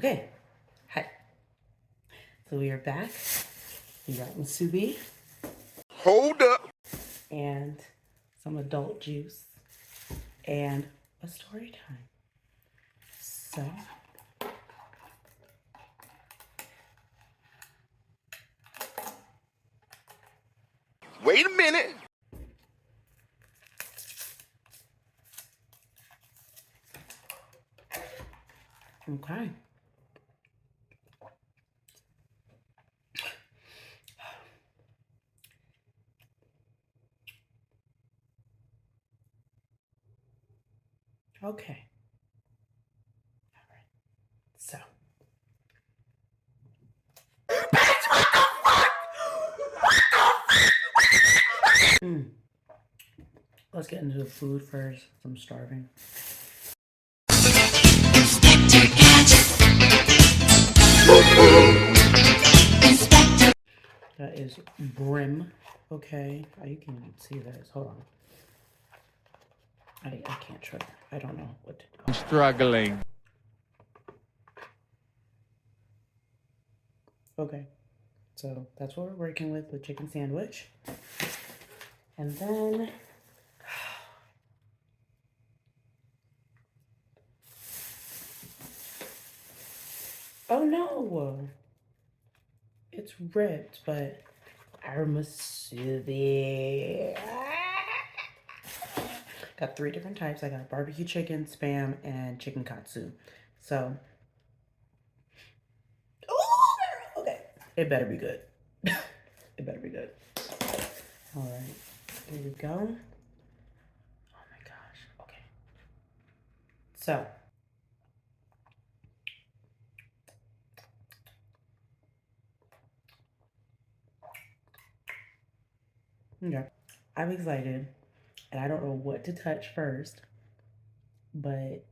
Okay, hi. So we are back. We got musubi. Hold up. And some adult juice. And a story time. So. Wait a minute. Okay. Okay. All right. So. Let's get into the food first. I'm starving. That is brim. Okay. Oh, you can even see this. Hold on. I can't try. I don't know what to do. I'm struggling. Okay. So that's what we're working with chicken sandwich. And then oh no, it's ripped, but our musubi. Got 3 different types. I got barbecue chicken, spam, and chicken katsu. So, oh, okay, it better be good. It better be good. All right, here we go. Oh my gosh. Okay. So. Okay. I'm excited, and I don't know what to touch first, but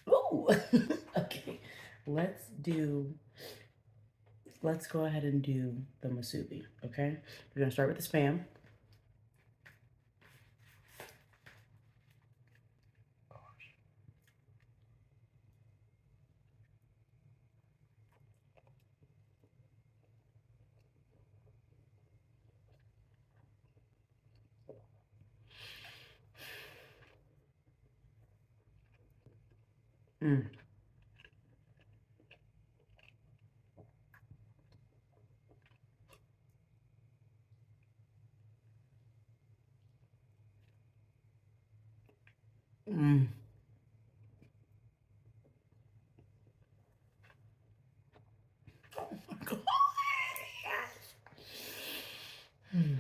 ooh, okay. Let's go ahead and do the musubi. Okay, we're gonna start with the spam. Mm. Mm. Oh my God. Mm.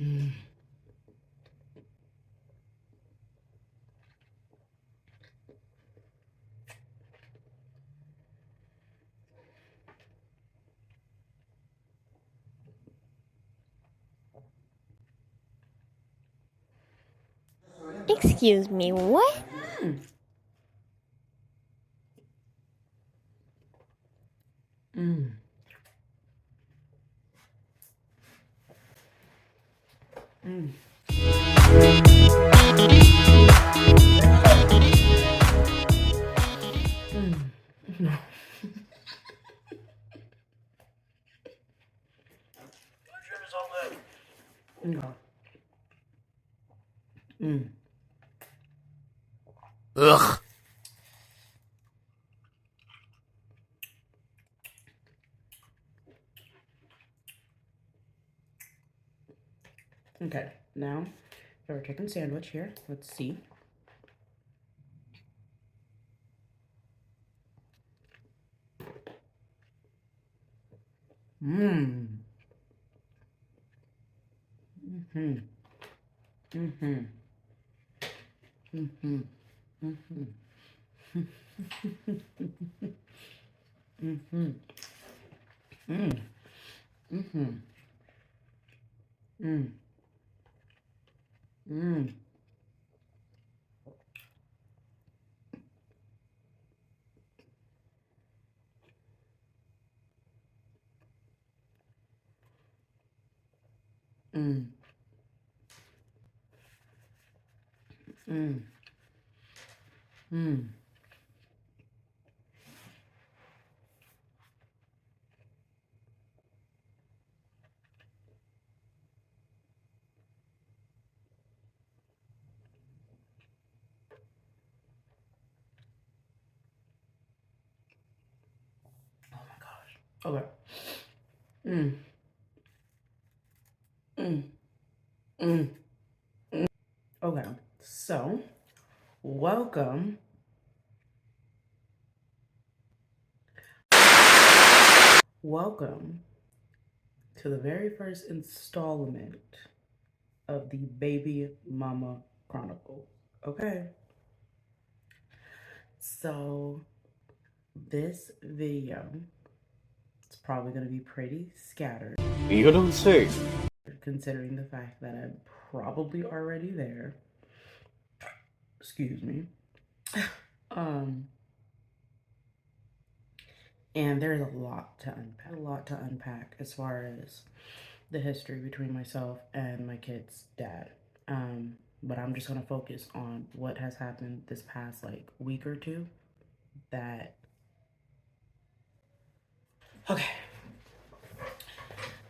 Mm. Excuse me, what? Mm. Mm. Mm. No. No. Mm. Ugh. Okay, now for our chicken sandwich here. Let's see. Mmm. Mm-hmm. Mm-hmm. Mm-hmm. Mm-hmm. Mm-hmm. Mm. Mm-hmm. Mm. Mm. Mm. Mm. Mm. Oh my gosh. Okay. Mm. Mm. Mm. Okay. So, welcome. Welcome to the very first installment of the Baby Mama Chronicles. Okay. So, this video is probably going to be pretty scattered. You don't say. Considering the fact that I'm probably already there. Excuse me. Um, and there's a lot to unpack as far as the history between myself and my kid's dad. But I'm just gonna focus on what has happened this past like week or two. That okay,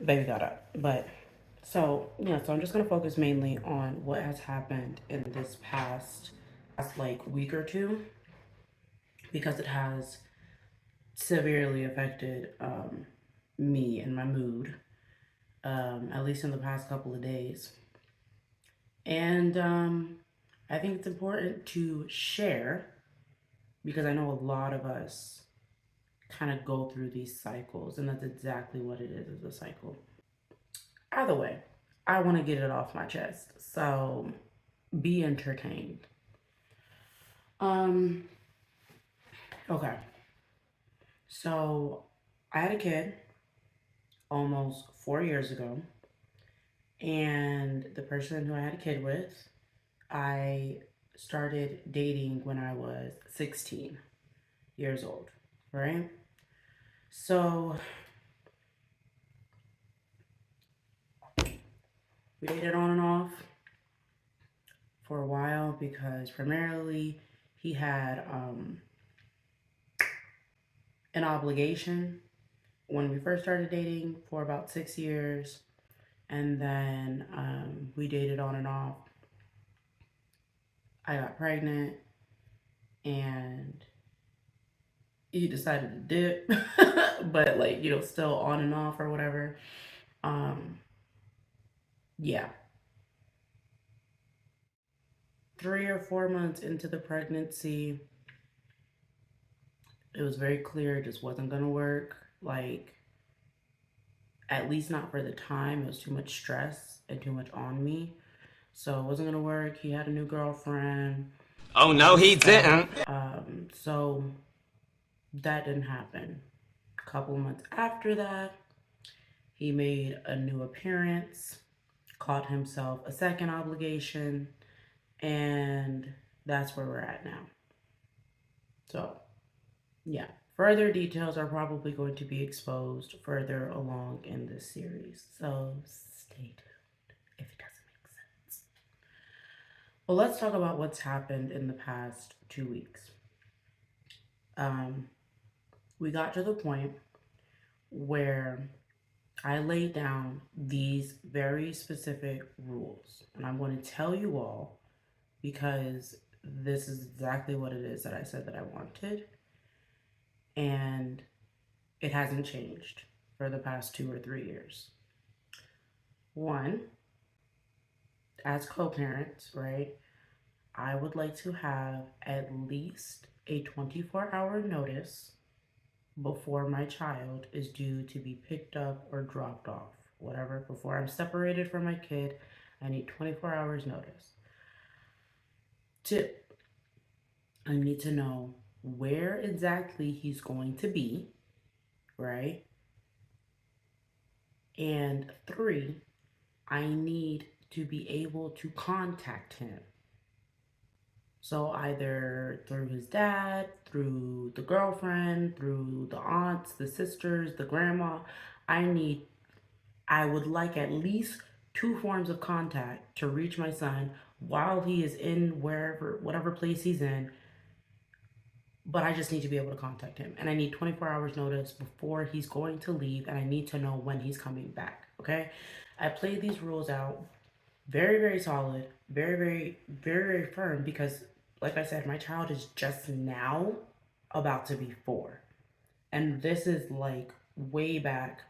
baby got up, but so yeah, so I'm just gonna focus mainly on what has happened in this past like week or two because it has severely affected me and my mood, at least in the past couple of days. And I think it's important to share because I know a lot of us kind of go through these cycles, and that's exactly what it is a cycle. Either way, I want to get it off my chest. So be entertained. Um, okay. So I had a kid almost 4 years ago, and the person who I had a kid with, I started dating when I was 16 years old, right? So we dated on and off for a while because primarily he had an obligation when we first started dating for about 6 years. And then we dated on and off. I got pregnant and he decided to dip, but like, still on and off or whatever. Um, yeah. 3 or 4 months into the pregnancy, it was very clear it just wasn't gonna work. Like, at least not for the time. It was too much stress and too much on me. So it wasn't gonna work. He had a new girlfriend. Oh, no, he didn't. So that didn't happen. A couple months after that, he made a new appearance, caught himself a second obligation, and that's where we're at now. So, yeah. Further details are probably going to be exposed further along in this series. So, stay tuned if it doesn't make sense. Well, let's talk about what's happened in the past 2 weeks. We got to the point where I laid down these very specific rules, and I'm going to tell you all because this is exactly what it is that I said that I wanted, and it hasn't changed for the past 2 or 3 years. One, as co-parents, right, I would like to have at least a 24-hour notice before my child is due to be picked up or dropped off. Whatever, before I'm separated from my kid, I need 24 hours notice. Two, I need to know where exactly he's going to be, right? And three, I need to be able to contact him. So either through his dad, through the girlfriend, through the aunts, the sisters, the grandma, I would like at least 2 forms of contact to reach my son while he is in whatever place he's in. But I just need to be able to contact him. And I need 24 hours notice before he's going to leave. And I need to know when he's coming back. Okay? I played these rules out very, very solid. Very, very, very, very firm. Because, like I said, my child is just now about to be 4. And this is like way back.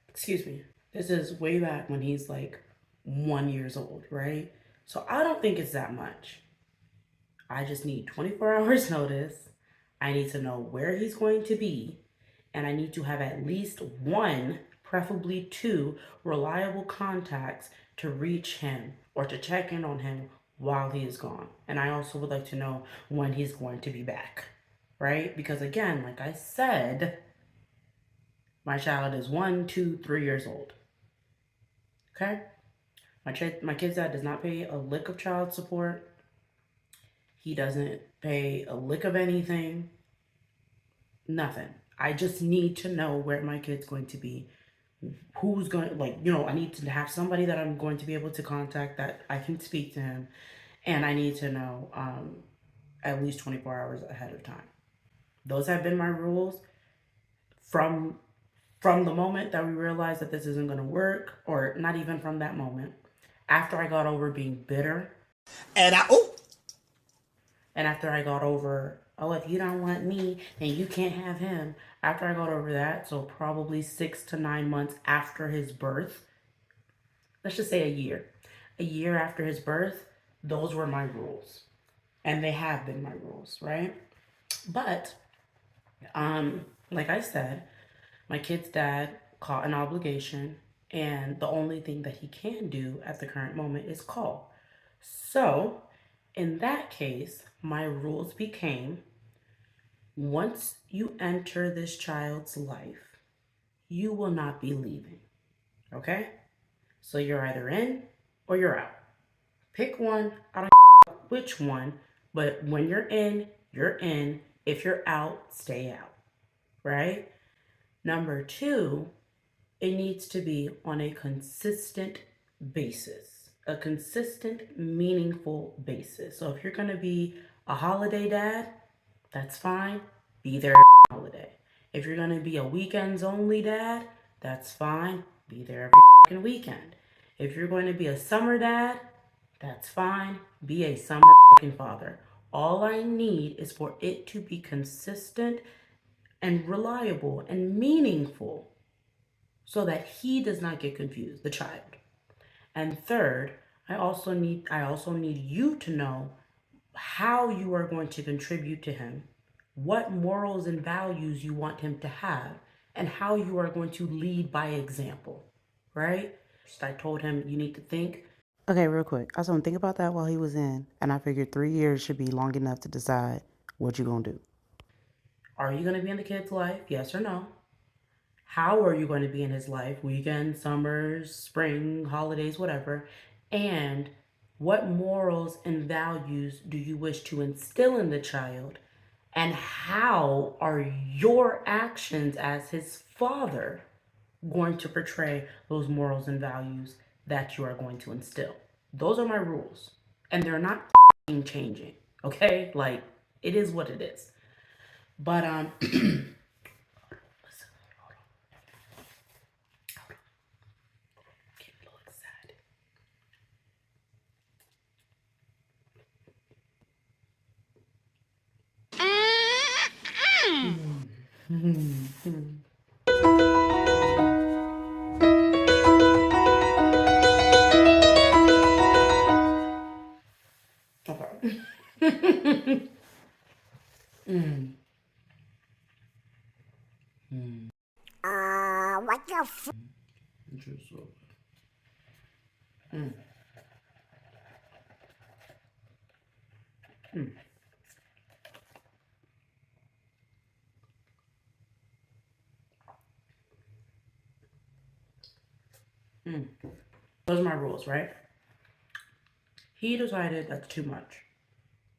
Excuse me. This is way back when he's like 1 years old, right? So I don't think it's that much. I just need 24 hours notice. I need to know where he's going to be. And I need to have at least 1, preferably 2, reliable contacts to reach him or to check in on him while he is gone. And I also would like to know when he's going to be back, right? Because again, like I said, my child is 1, 2, 3 years old. Okay? My kid's dad does not pay a lick of child support. He doesn't pay a lick of anything. Nothing. I just need to know where my kid's going to be. Who's going, like, I need to have somebody that I'm going to be able to contact that I can speak to him. And I need to know at least 24 hours ahead of time. Those have been my rules from the moment that we realized that this isn't going to work, or not even from that moment. After I got over being bitter. And after I got over, if you don't want me, then you can't have him. After I got over that, so probably 6 to 9 months after his birth, let's just say a year. A year after his birth, those were my rules. And they have been my rules, right? But, like I said, my kid's dad caught an obligation, and the only thing that he can do at the current moment is call. So, in that case, my rules became, once you enter this child's life, you will not be leaving. Okay? So you're either in or you're out. Pick one. I don't know which one, but when you're in, you're in. If you're out, stay out. Right? Number 2, it needs to be on a consistent basis. A consistent, meaningful basis. So if you're going to be a holiday dad, that's fine. Be there every holiday. If you're going to be a weekends only dad, that's fine. Be there every weekend. If you're going to be a summer dad, that's fine. Be a summer father. All I need is for it to be consistent and reliable and meaningful so that he does not get confused, the child. And third, I also need you to know how you are going to contribute to him, what morals and values you want him to have, and how you are going to lead by example, right? I told him you need to think. Okay, real quick. I was going to think about that while he was in, and I figured 3 years should be long enough to decide what you're going to do. Are you going to be in the kid's life? Yes or no? How are you going to be in his life? Weekends, summers, spring, holidays, whatever. And what morals and values do you wish to instill in the child? And how are your actions as his father going to portray those morals and values that you are going to instill? Those are my rules. And they're not changing. Okay? Like, it is what it is. But, okay. What the f? my rules, right? He decided that's too much.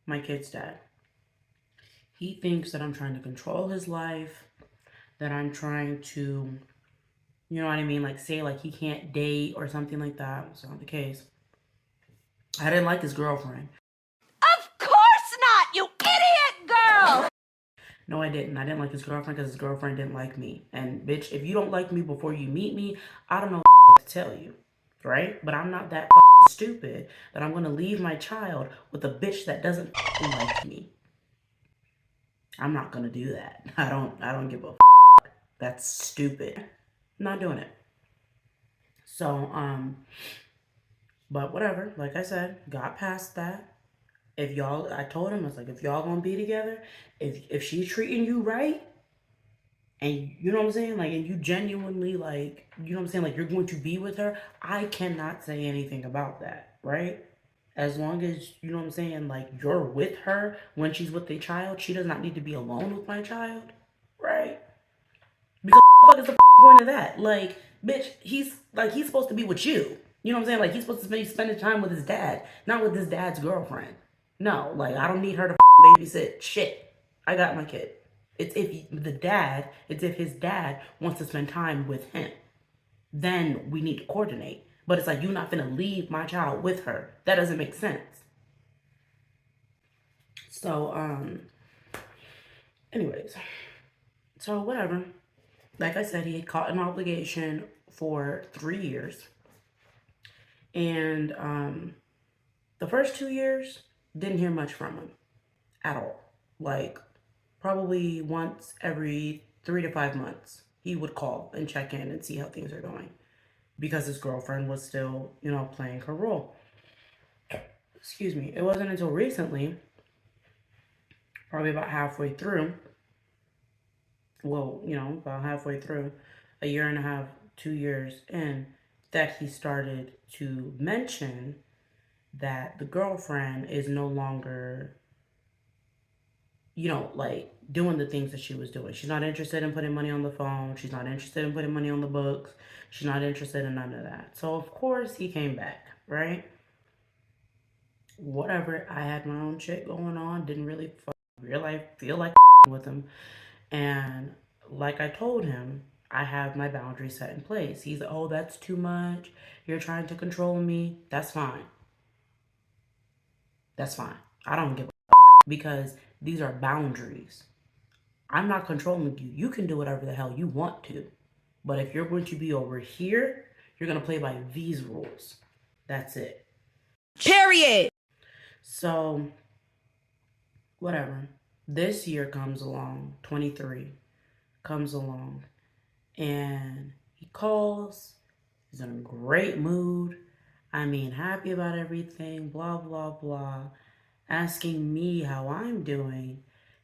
My kid's dad. He thinks that I'm trying to control his life, that I'm trying to, you know what I mean? Like say like he can't date or something like that. It's not the case. I didn't like his girlfriend. Of course not, you idiot girl! No, I didn't. I didn't like his girlfriend because his girlfriend didn't like me. And bitch, if you don't like me before you meet me, I don't know what to tell you, right? But I'm not that stupid that I'm gonna leave my child with a bitch that doesn't like me. I'm not gonna do that. I don't give a That's stupid. I'm not doing it. So, but whatever. Like I said, got past that. If y'all, I told him, I was like, if y'all gonna be together, if she's treating you right, and you know what I'm saying, like, and you genuinely like, you know what I'm saying, like, you're going to be with her, I cannot say anything about that, right? As long as, you know what I'm saying, like, you're with her when she's with a child, she does not need to be alone with my child, right? Because what the fuck is the point of that? Like, bitch, he's supposed to be with you. You know what I'm saying? Like, he's supposed to be spending time with his dad, not with his dad's girlfriend. No, like, I don't need her to babysit shit. I got my kid. It's if his dad wants to spend time with him. Then we need to coordinate. But it's like, you're not gonna leave my child with her. That doesn't make sense. So, anyways. So, whatever. Like I said, he had caught an obligation for 3 years. And the first 2 years, didn't hear much from him at all. Like, probably once every 3 to 5 months, he would call and check in and see how things are going. Because his girlfriend was still, you know, playing her role. Excuse me. It wasn't until recently, probably about halfway through, well, you know, about halfway through, a year and a half, 2 years in, that he started to mention that the girlfriend is no longer, you know, like doing the things that she was doing. She's not interested in putting money on the phone. She's not interested in putting money on the books. She's not interested in none of that. So, of course, he came back, right? Whatever. I had my own shit going on. Didn't really feel like with him. And like I told him, I have my boundaries set in place. He's like, oh, that's too much. You're trying to control me. That's fine. That's fine. I don't give a because these are boundaries. I'm not controlling you. You can do whatever the hell you want to. But if you're going to be over here, you're going to play by these rules. That's it. Period. So, whatever. This year comes along, 23 comes along, and he calls. He's in a great mood. I mean, happy about everything, blah, blah, blah. Asking me how I'm doing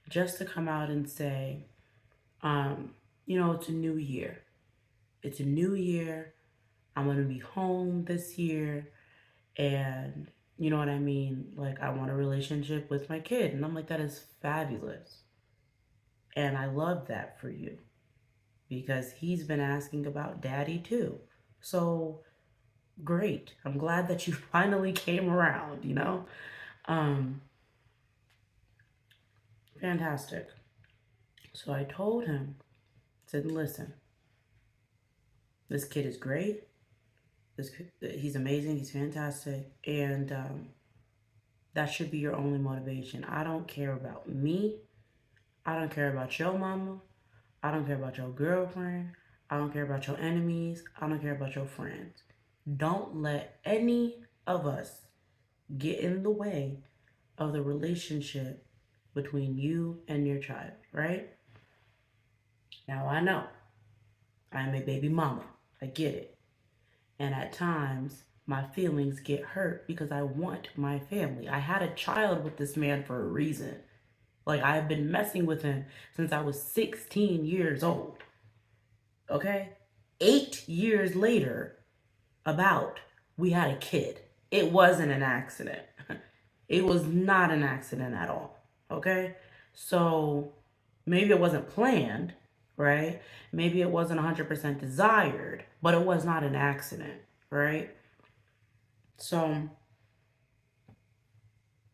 just to come out and say, you know, it's a new year. It's a new year. I'm going to be home this year. And you know what I mean? Like, I want a relationship with my kid. And I'm like, that is fabulous. And I love that for you. Because he's been asking about daddy too. So, great. I'm glad that you finally came around, you know? Fantastic. So I told him, I said, listen, this kid is great. He's amazing. He's fantastic. And that should be your only motivation. I don't care about me. I don't care about your mama. I don't care about your girlfriend. I don't care about your enemies. I don't care about your friends. Don't let any of us get in the way of the relationship between you and your child, right? Now I know I'm a baby mama. I get it. And at times, my feelings get hurt because I want my family. I had a child with this man for a reason. Like, I have been messing with him since I was 16 years old. Okay? 8 years later, we had a kid. It wasn't an accident. It was not an accident at all. Okay? So, maybe it wasn't planned, right? Maybe it wasn't 100% desired, but it was not an accident, right? So,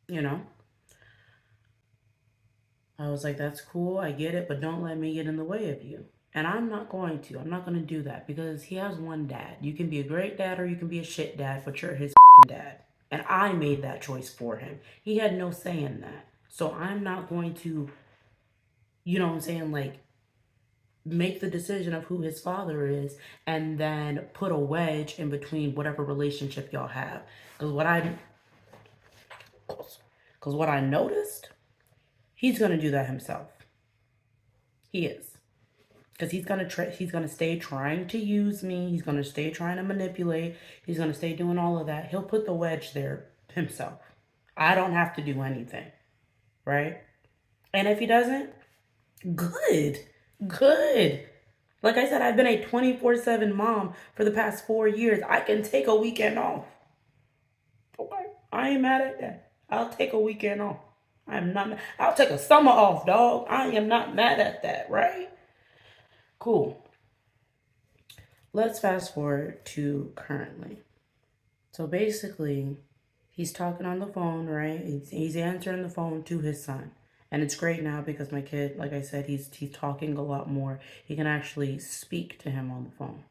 you know, I was like, that's cool, I get it, but don't let me get in the way of you. And I'm not going to. I'm not going to do that because he has one dad. You can be a great dad or you can be a shit dad, but you're his dad. And I made that choice for him. He had no say in that. So I'm not going to, you know what I'm saying, like, make the decision of who his father is and then put a wedge in between whatever relationship y'all have. Because what I noticed, he's going to do that himself. He is. Because he's gonna stay trying to use me. He's gonna stay trying to manipulate. He's gonna stay doing all of that. He'll put the wedge there himself. I don't have to do anything, right? And if he doesn't, good, good. Like I said, I've been a 24/7 mom for the past 4 years. I can take a weekend off. Okay, I ain't mad at that. I'll take a weekend off. I'm not. I'll take a summer off, dog. I am not mad at that, right? Cool. Let's fast forward to currently. So basically, he's talking on the phone, right? He's answering the phone to his son. And it's great now because my kid, like I said, he's talking a lot more. He can actually speak to him on the phone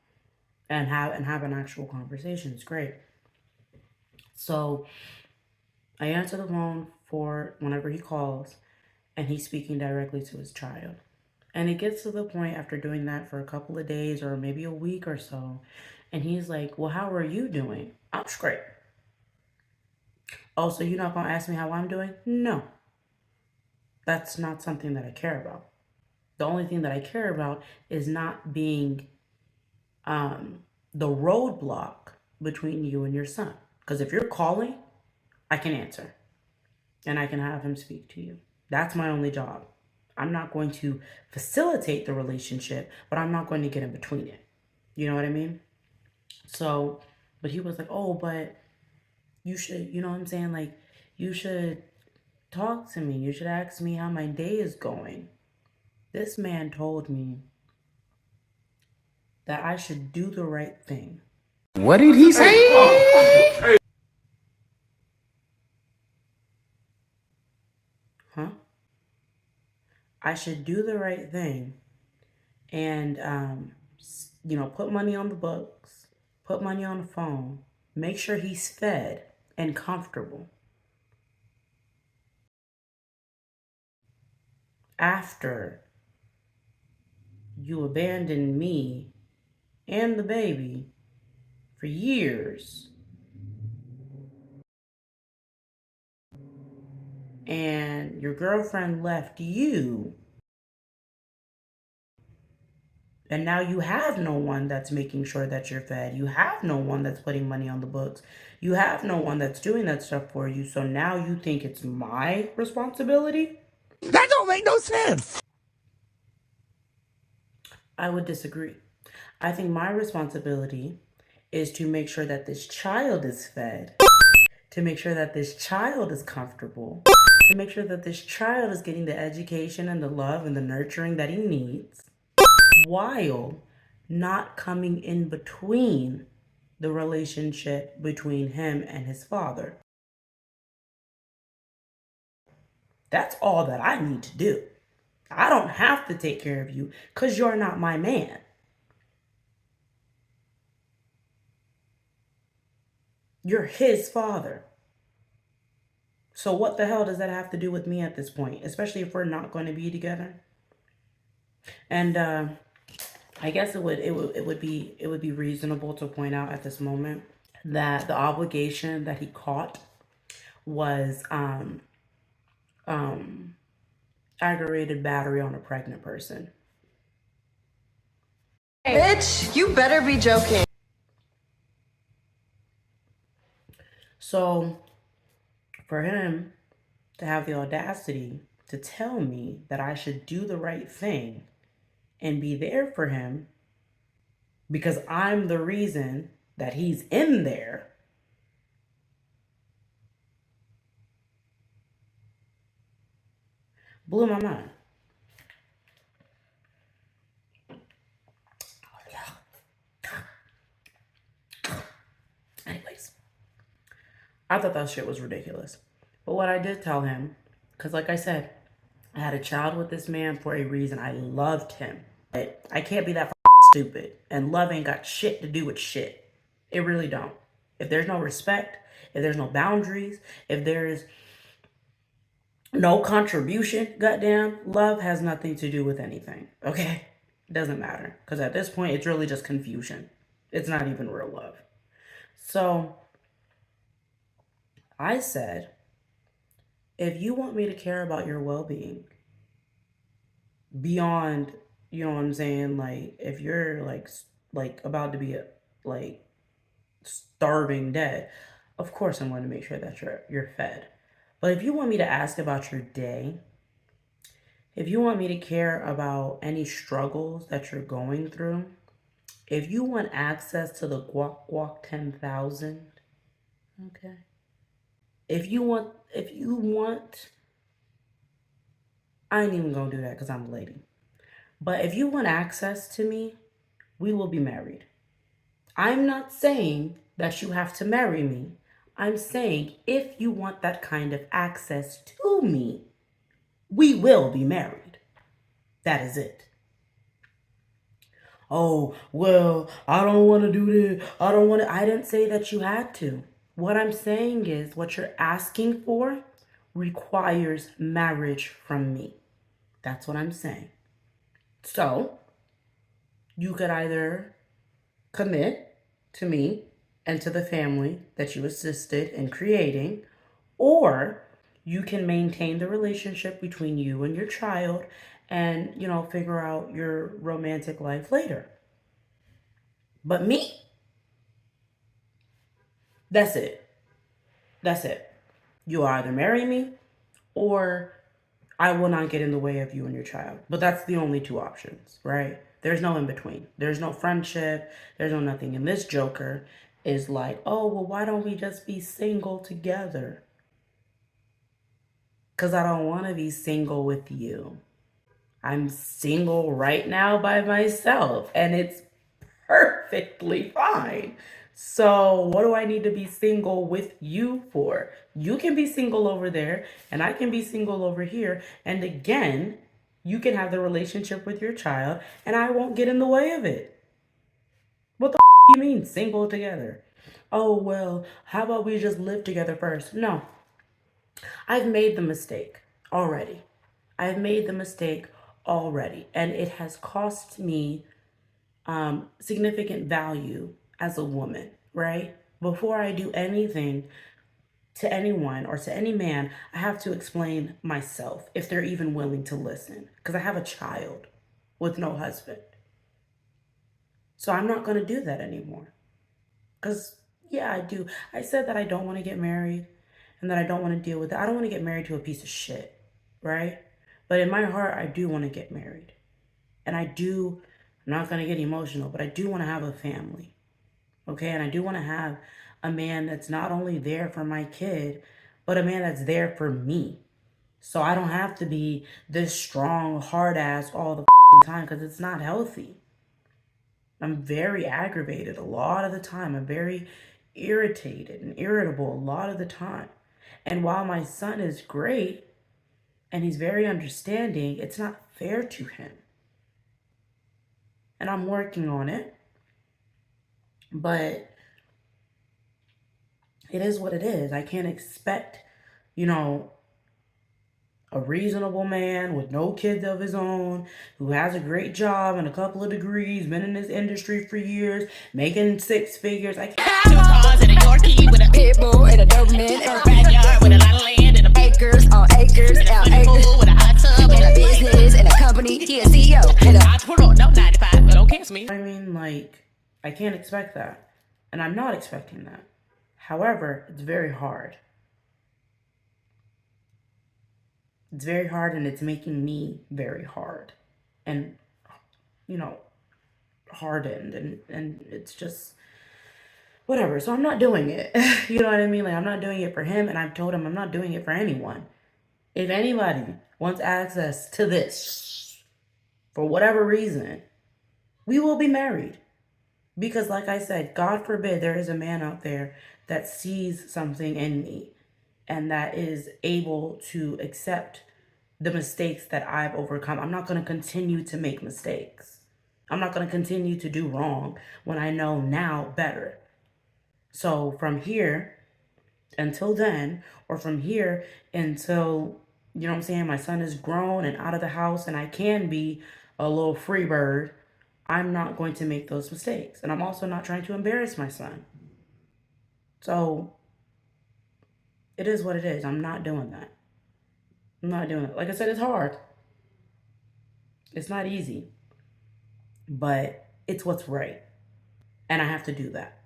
and have an actual conversation. It's great. So I answer the phone for whenever he calls and he's speaking directly to his child. And it gets to the point after doing that for a couple of days or maybe a week or so. And he's like, well, how are you doing? I'm great. Oh, so you're not going to ask me how I'm doing? No. That's not something that I care about. The only thing that I care about is not being the roadblock between you and your son. Because if you're calling, I can answer. And I can have him speak to you. That's my only job. I'm not going to facilitate the relationship, but I'm not going to get in between it. You know what I mean? So, but he was like, oh, but you should, you know what I'm saying? Like, you should talk to me. You should ask me how my day is going. This man told me that I should do the right thing. What did he say? Huh? I should do the right thing and, put money on the books, put money on the phone, make sure he's fed and comfortable. After you abandoned me and the baby for years, and your girlfriend left you, and now you have no one that's making sure that you're fed. You have no one that's putting money on the books. You have no one that's doing that stuff for you. So now you think it's my responsibility? That don't make no sense. I would disagree. I think my responsibility is to make sure that this child is fed, to make sure that this child is comfortable, to make sure that this child is getting the education and the love and the nurturing that he needs, while not coming in between the relationship between him and his father. That's all that I need to do. I don't have to take care of you because you're not my man. You're his father. So what the hell does that have to do with me at this point, especially if we're not going to be together? And I guess it would be reasonable to point out at this moment that the obligation that he caught was aggravated battery on a pregnant person. Bitch, you better be joking. So for him to have the audacity to tell me that I should do the right thing and be there for him because I'm the reason that he's in there, blew my mind. Anyways, I thought that shit was ridiculous. But what I did tell him, because like I said, I had a child with this man for a reason. I loved him. But I can't be that stupid. And love ain't got shit to do with shit. It really don't. If there's no respect, if there's no boundaries, if there's no contribution, goddamn, love has nothing to do with anything. Okay? It doesn't matter. Because at this point, it's really just confusion. It's not even real love. So I said, if you want me to care about your well-being beyond, you know what I'm saying, like if you're like about to be like starving dead, of course I'm going to make sure that you're fed. But if you want me to ask about your day, if you want me to care about any struggles that you're going through, if you want access to the guac 10,000, okay. If you want, I ain't even gonna do that because I'm a lady. But if you want access to me, we will be married. I'm not saying that you have to marry me. I'm saying if you want that kind of access to me, we will be married. That is it. Oh, well, I don't want to do this. I didn't say that you had to. What I'm saying is what you're asking for requires marriage from me. That's what I'm saying. So, you could either commit to me and to the family that you assisted in creating, or you can maintain the relationship between you and your child and, you know, figure out your romantic life later. But me, that's it. That's it. You either marry me or I will not get in the way of you and your child. But that's the only two options, right? There's no in between. There's no friendship. There's no nothing. And this joker is like, oh, well, why don't we just be single together? Because I don't want to be single with you. I'm single right now by myself, and it's perfectly fine. So what do I need to be single with you for? You can be single over there, and I can be single over here. And again, you can have the relationship with your child, and I won't get in the way of it. What the you mean, single together? Oh, well, how about we just live together first? No. I've made the mistake already. I've made the mistake already, and it has cost me significant value as a woman, right? Before I do anything to anyone or to any man, I have to explain myself if they're even willing to listen, because I have a child with no husband. So I'm not going to do that anymore. Because, yeah, I do. I said that I don't want to get married and that I don't want to deal with it. I don't want to get married to a piece of shit, right? But in my heart, I do want to get married. And I'm not going to get emotional, but I do want to have a family. Okay? And I do want to have a man that's not only there for my kid, but a man that's there for me. So I don't have to be this strong, hard ass all the time, because it's not healthy. I'm very aggravated a lot of the time. I'm very irritated and irritable a lot of the time. And while my son is great and he's very understanding, it's not fair to him. And I'm working on it. But it is what it is. I can't expect, a reasonable man with no kids of his own, who has a great job and a couple of degrees, been in this industry for years, making six figures. I can't. 2 cars and a Yorkie with a pit bull and a Doberman and a backyard with a lot of land and a acres on acres out acres with a hot tub and a business and a company. He a CEO and a entrepreneur. No 95, but don't catch me. I mean, I can't expect that, and I'm not expecting that. However, it's very hard. It's very hard, and it's making me very hard and, hardened, and it's just whatever. So I'm not doing it. You know what I mean? I'm not doing it for him, and I've told him I'm not doing it for anyone. If anybody wants access to this for whatever reason, we will be married. Because like I said, God forbid there is a man out there that sees something in me and that is able to accept the mistakes that I've overcome. I'm not going to continue to make mistakes. I'm not going to continue to do wrong when I know now better. So from here until then, or from here until, you know what I'm saying, my son is grown and out of the house and I can be a little free bird, I'm not going to make those mistakes. And I'm also not trying to embarrass my son. So it is what it is. I'm not doing that. I'm not doing it. Like I said, it's hard. It's not easy. But it's what's right. And I have to do that.